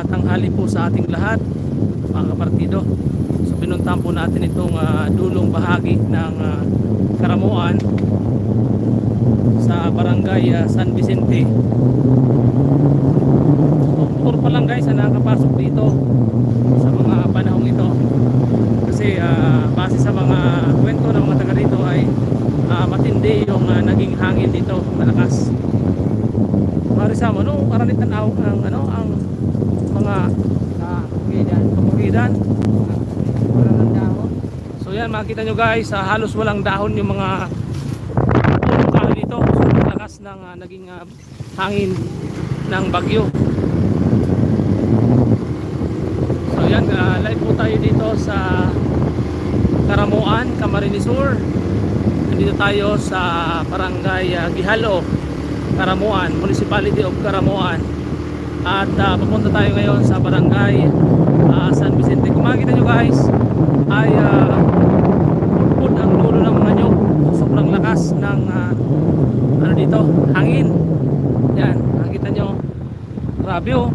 tanghali po sa ating lahat, mga kapartido. So pinuntahan po natin itong dulong bahagi ng Karamuan sa barangay San Vicente. So motor pa lang guys ang nakapasok dito sa mga panahong ito. Kasi base sa mga kwento ng mga taga dito ay matindi yung naging hangin dito, malakas. Marisama no, karanitan tanaw ang mga kamugidan. So yan, makita nyo guys, halos walang dahon yung mga kahoy dito. So lakas ng naging hangin ng bagyo. So yan, live po tayo dito sa Karamuan, Camarines Sur. Nandito tayo sa barangay Gihalo, Karamuan, Municipality of Karamuan. At papunta tayo ngayon sa barangay San Vicente. Kung makikita nyo guys ay pudpud ang dulo ng mga nyug. Sobrang lakas ng ano dito, hangin. Yan, makikita nyo, grabe oh,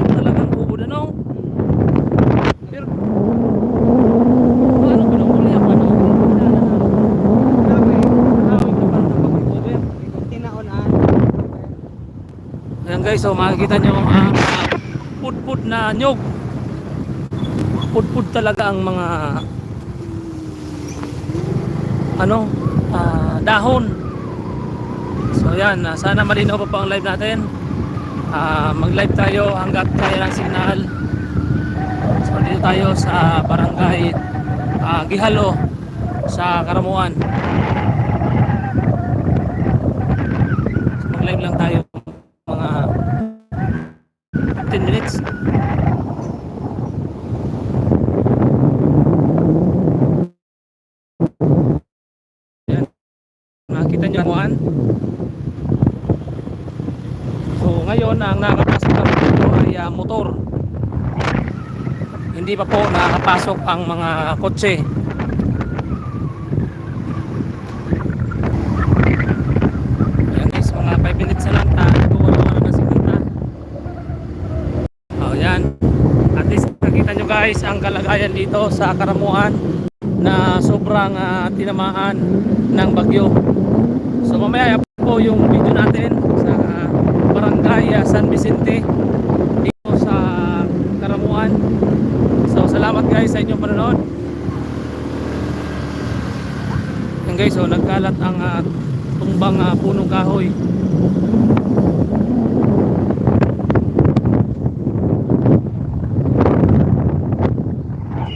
talagang ubod ano. Pero ano pinuli ako ano, ayan guys, so makikita nyo pudpud na nyug. Pudpud talaga ang mga ano, dahon. So yan, sana malinaw pa ang live natin. Mag live tayo hanggat kaya ng signal. So dito tayo sa barangay Gihalo sa Karamuan. So mag live lang tayo mga 10 minutes. Yan, makita nyo Karamuan. So ngayon ang nakapasok dito ay motor. Hindi pa po nakapasok ang mga kotse. Ayan guys, mga 5 minutes na lang tayo na signal. Oh yan, at least nakita nyo guys ang kalagayan dito sa Karamuan na sobrang tinamaan ng bagyo. So mamaya po yung video natin sa barangay San Vicente dito sa Karamuan. So salamat guys sa inyong panonood. Yan guys, so nagkalat ang tumbang punong kahoy.